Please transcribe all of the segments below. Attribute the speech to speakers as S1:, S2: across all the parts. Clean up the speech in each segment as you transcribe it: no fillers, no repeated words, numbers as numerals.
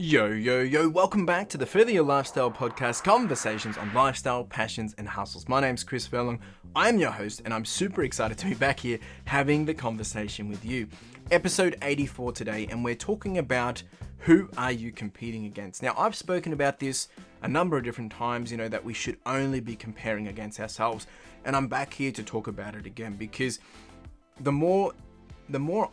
S1: Yo, welcome back to the Further Your Lifestyle podcast, conversations on lifestyle, passions, and hustles. My name's Chris Furlong. I'm your host, and I'm super excited to be back here having the conversation with you. Episode 84 today, and we're talking about who are you competing against. Now, I've spoken about this a number of different times, that we should only be comparing against ourselves, and I'm back here to talk about it again because the more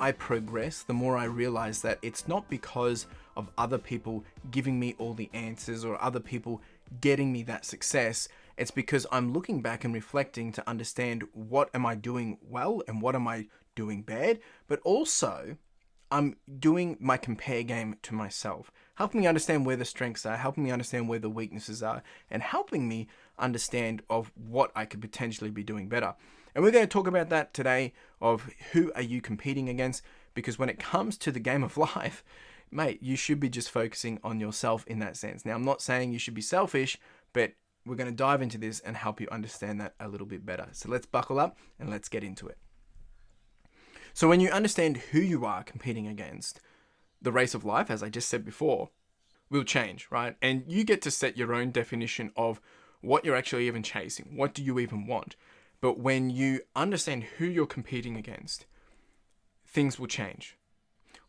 S1: I progress, the more I realize that it's not because of other people giving me all the answers or other people getting me that success. It's because I'm looking back and reflecting to understand what am I doing well and what am I doing bad, but also I'm doing my compare game to myself, helping me understand where the strengths are, helping me understand where the weaknesses are, and helping me understand of what I could potentially be doing better. And we're going to talk about that today, of who are you competing against, because when it comes to the game of life, mate, you should be just focusing on yourself in that sense. Now, I'm not saying you should be selfish, but we're going to dive into this and help you understand that a little bit better. So let's buckle up and let's get into it. So when you understand who you are competing against, the race of life, as I just said before, will change, right? And you get to set your own definition of what you're actually even chasing. What do you even want? But when you understand who you're competing against, things will change.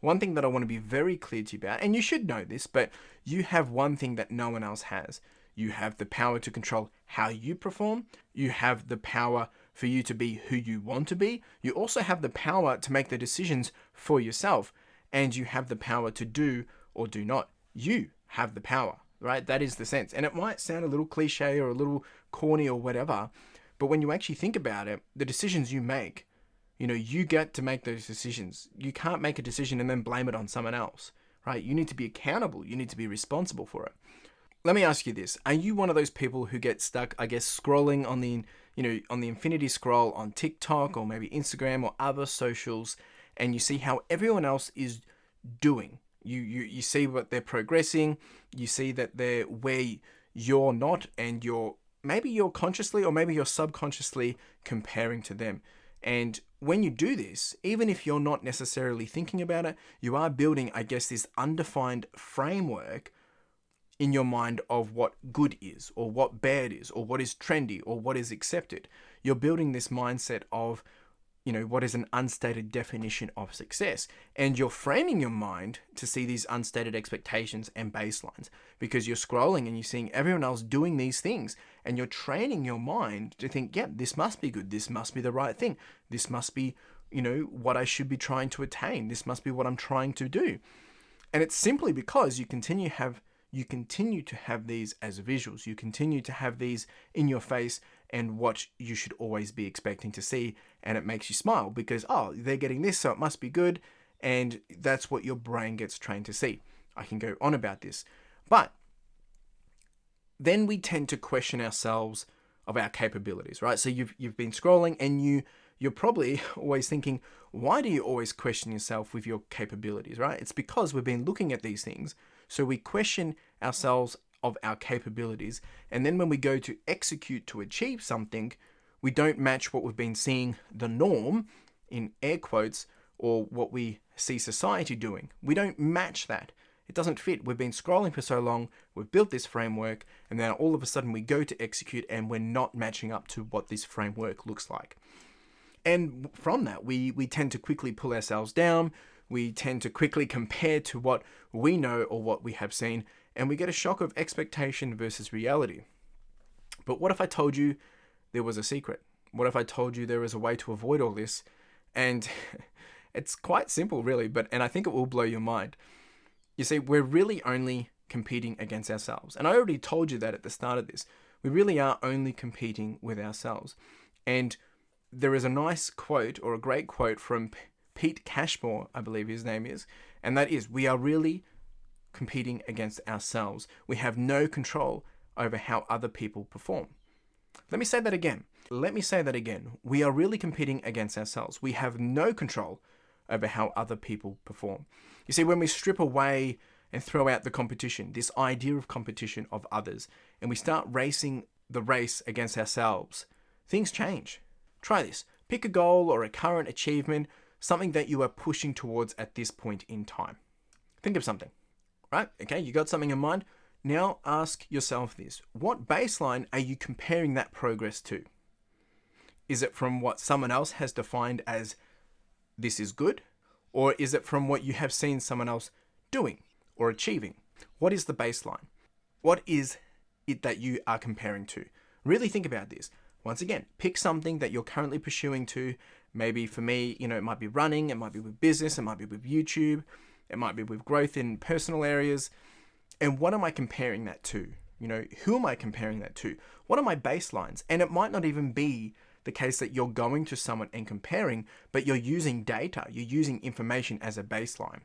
S1: One thing that I want to be very clear to you about, and you should know this, but you have one thing that no one else has. You have the power to control how you perform. You have the power for you to be who you want to be. You also have the power to make the decisions for yourself. And you have the power to do or do not. You have the power, right? That is the sense. And it might sound a little cliche or a little corny or whatever, but when you actually think about it, the decisions you make, you get to make those decisions. You can't make a decision and then blame it on someone else, right? You need to be accountable. You need to be responsible for it. Let me ask you this. Are you one of those people who get stuck, scrolling on the infinity scroll on TikTok or maybe Instagram or other socials, and you see how everyone else is doing? You see what they're progressing. You see that they're where you're not, and maybe you're consciously or maybe you're subconsciously comparing to them. And when you do this, even if you're not necessarily thinking about it, you are building, this undefined framework in your mind of what good is, or what bad is, or what is trendy, or what is accepted. You're building this mindset of, what is an unstated definition of success. And you're framing your mind to see these unstated expectations and baselines because you're scrolling and you're seeing everyone else doing these things, and you're training your mind to think, yeah, this must be good. This must be the right thing. This must be, what I should be trying to attain. This must be what I'm trying to do. And it's simply because you continue to have these as visuals. You continue to have these in your face and what you should always be expecting to see. And it makes you smile because, they're getting this, so it must be good. And that's what your brain gets trained to see. I can go on about this. But then we tend to question ourselves of our capabilities, right? So you've been scrolling and you're probably always thinking, why do you always question yourself with your capabilities, right? It's because we've been looking at these things. So we question ourselves of our capabilities. And then when we go to execute to achieve something, we don't match what we've been seeing the norm, in air quotes, or what we see society doing. We don't match that. It doesn't fit. We've been scrolling for so long, we've built this framework, and then all of a sudden we go to execute and we're not matching up to what this framework looks like. And from that, we tend to quickly pull ourselves down. We tend to quickly compare to what we know or what we have seen, and we get a shock of expectation versus reality. But what if I told you there was a secret? What if I told you there was a way to avoid all this? And it's quite simple, really, and I think it will blow your mind. You see, we're really only competing against ourselves. And I already told you that at the start of this. We really are only competing with ourselves. And there is a nice quote, or a great quote from Pete Cashmore, I believe his name is, and that is, we are really competing against ourselves. We have no control over how other people perform. Let me say that again. We are really competing against ourselves. We have no control over how other people perform. You see, when we strip away and throw out the competition, this idea of competition of others, and we start racing the race against ourselves, things change. Try this. Pick a goal or a current achievement, something that you are pushing towards at this point in time. Think of something. right? Okay, you got something in mind. Now ask yourself this. What baseline are you comparing that progress to? Is it from what someone else has defined as this is good? Or is it from what you have seen someone else doing or achieving? What is the baseline? What is it that you are comparing to? Really think about this. Once again, pick something that you're currently pursuing to. Maybe for me, it might be running, it might be with business, it might be with YouTube, it might be with growth in personal areas. And what am I comparing that to? Who am I comparing that to? What are my baselines? And it might not even be the case that you're going to someone and comparing, but you're using data, you're using information as a baseline.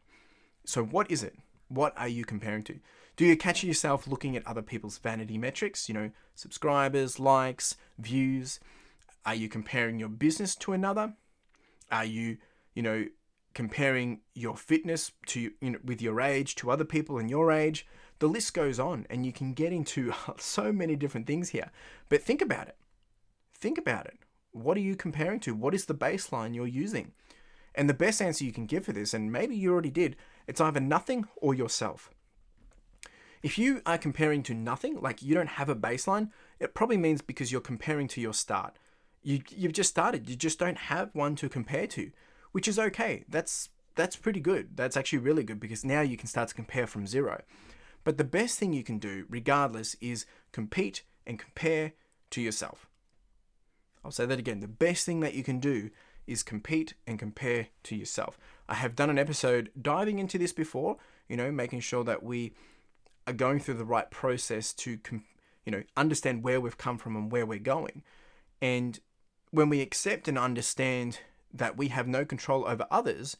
S1: So what is it? What are you comparing to? Do you catch yourself looking at other people's vanity metrics? Subscribers, likes, views. Are you comparing your business to another? Are you, comparing your fitness to, with your age to other people in your age? The list goes on, and you can get into so many different things here. But think about it. Think about it. What are you comparing to? What is the baseline you're using? And the best answer you can give for this, and maybe you already did, it's either nothing or yourself. If you are comparing to nothing, like you don't have a baseline, it probably means because you're comparing to your start. You've just started. You just don't have one to compare to, which is okay. That's pretty good. That's actually really good because now you can start to compare from zero. But the best thing you can do, regardless, is compete and compare to yourself. I'll say that again. The best thing that you can do is compete and compare to yourself. I have done an episode diving into this before, making sure that we are going through the right process to, understand where we've come from and where we're going. And when we accept and understand that we have no control over others,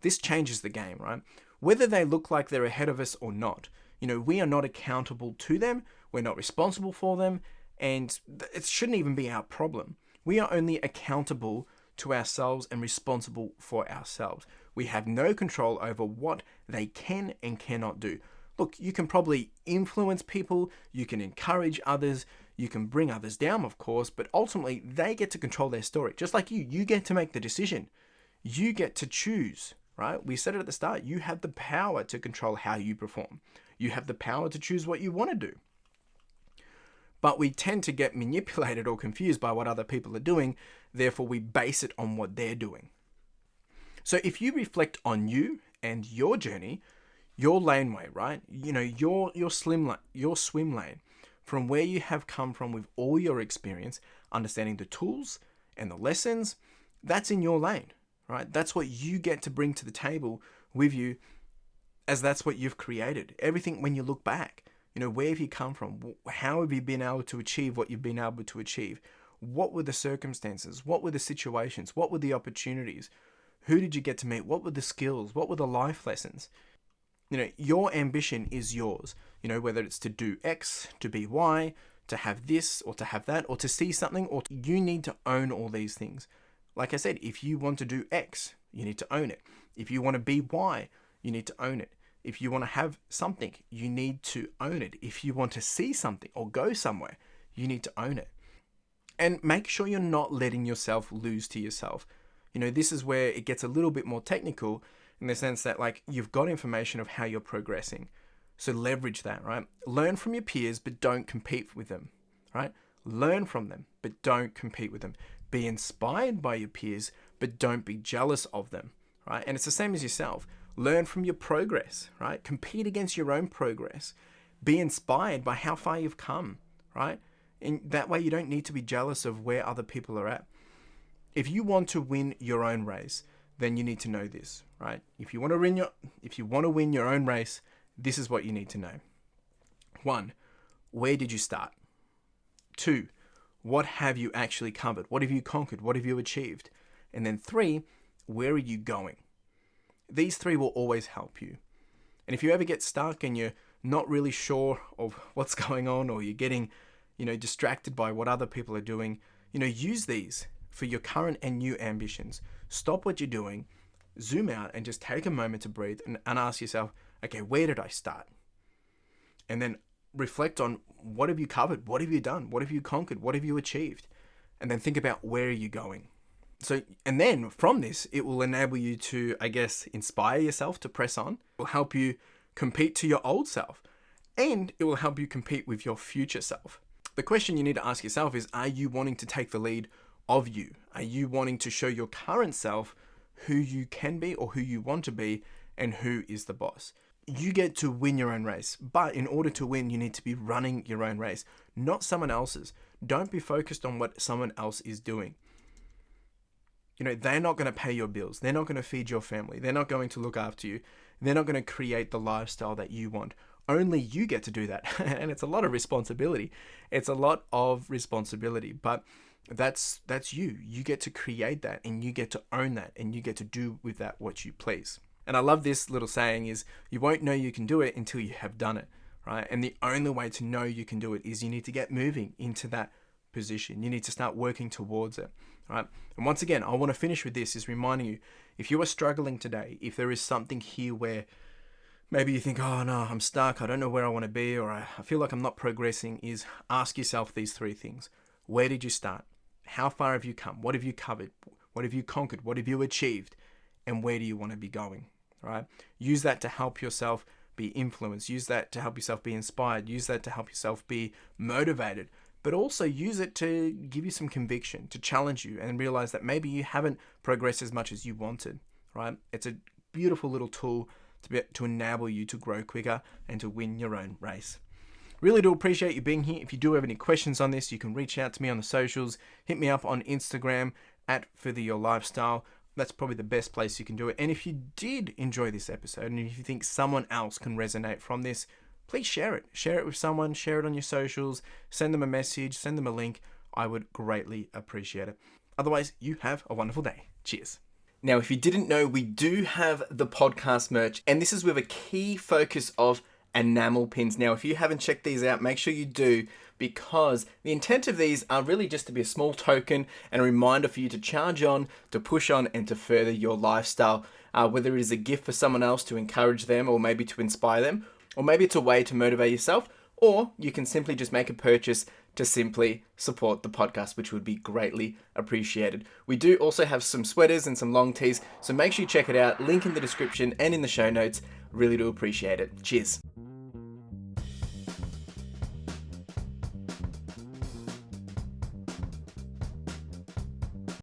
S1: this changes the game, right? Whether they look like they're ahead of us or not, we are not accountable to them. We're not responsible for them. And it shouldn't even be our problem. We are only accountable to ourselves and responsible for ourselves. We have no control over what they can and cannot do. Look, you can probably influence people, you can encourage others, you can bring others down, of course, but ultimately they get to control their story. Just like you get to make the decision. You get to choose, right? We said it at the start, you have the power to control how you perform. You have the power to choose what you want to do. But we tend to get manipulated or confused by what other people are doing, therefore we base it on what they're doing. So if you reflect on you and your journey, your laneway, right? Your swim lane, from where you have come from with all your experience, understanding the tools and the lessons, that's in your lane, right? That's what you get to bring to the table with you, as that's what you've created. Everything, when you look back, where have you come from? How have you been able to achieve what you've been able to achieve? What were the circumstances? What were the situations? What were the opportunities? Who did you get to meet? What were the skills? What were the life lessons? Your ambition is yours. Whether it's to do X, to be Y, to have this or to have that, or to see something, or you need to own all these things. Like I said, if you want to do X, you need to own it. If you want to be Y, you need to own it. If you want to have something, you need to own it. If you want to see something or go somewhere, you need to own it. And make sure you're not letting yourself lose to yourself. This is where it gets a little bit more technical in the sense that you've got information of how you're progressing. So leverage that, right? Learn from your peers, but don't compete with them, right? Learn from them, but don't compete with them. Be inspired by your peers, but don't be jealous of them, right? And it's the same as yourself. Learn from your progress, right? Compete against your own progress. Be inspired by how far you've come, right? And that way you don't need to be jealous of where other people are at. If you want to win your own race, then you need to know this, right? If you want to win your own race, this is what you need to know. 1, where did you start? 2, what have you actually covered? What have you conquered? What have you achieved? And then 3, where are you going? These 3 will always help you. And if you ever get stuck and you're not really sure of what's going on, or you're getting, distracted by what other people are doing, use these for your current and new ambitions. Stop what you're doing, zoom out, and just take a moment to breathe and ask yourself, okay, where did I start? And then reflect on, what have you covered? What have you done? What have you conquered? What have you achieved? And then think about, where are you going? So, and then from this, it will enable you to, inspire yourself to press on. It will help you compete to your old self, and it will help you compete with your future self. The question you need to ask yourself is, are you wanting to take the lead of you? Are you wanting to show your current self who you can be or who you want to be and who is the boss? You get to win your own race, but in order to win, you need to be running your own race, not someone else's. Don't be focused on what someone else is doing. They're not going to pay your bills. They're not going to feed your family. They're not going to look after you. They're not going to create the lifestyle that you want. Only you get to do that. And it's a lot of responsibility. But that's you. You get to create that, and you get to own that, and you get to do with that what you please. And I love this little saying is, you won't know you can do it until you have done it, right? And the only way to know you can do it is you need to get moving into that position. You need to start working towards it, right? And once again, I want to finish with this, is reminding you, if you are struggling today, if there is something here where maybe you think, oh no, I'm stuck, I don't know where I want to be, or I feel like I'm not progressing, is ask yourself these 3 things. Where did you start? How far have you come? What have you covered? What have you conquered? What have you achieved? And where do you want to be going, right? Use that to help yourself be influenced. Use that to help yourself be inspired. Use that to help yourself be motivated. But also use it to give you some conviction, to challenge you and realize that maybe you haven't progressed as much as you wanted, right? It's a beautiful little tool to enable you to grow quicker and to win your own race. Really do appreciate you being here. If you do have any questions on this, you can reach out to me on the socials. Hit me up on Instagram at Further Your Lifestyle. That's probably the best place you can do it. And if you did enjoy this episode, and if you think someone else can resonate from this, please share it. Share it with someone. Share it on your socials. Send them a message. Send them a link. I would greatly appreciate it. Otherwise, you have a wonderful day. Cheers. Now, if you didn't know, we do have the podcast merch, and this is with a key focus of enamel pins. Now, if you haven't checked these out, make sure you do, because the intent of these are really just to be a small token and a reminder for you to charge on, to push on, and to further your lifestyle. Whether it is a gift for someone else to encourage them, or maybe to inspire them, or maybe it's a way to motivate yourself, or you can simply just make a purchase to simply support the podcast, which would be greatly appreciated. We do also have some sweaters and some long tees, so make sure you check it out. Link in the description and in the show notes. Really do appreciate it. Cheers.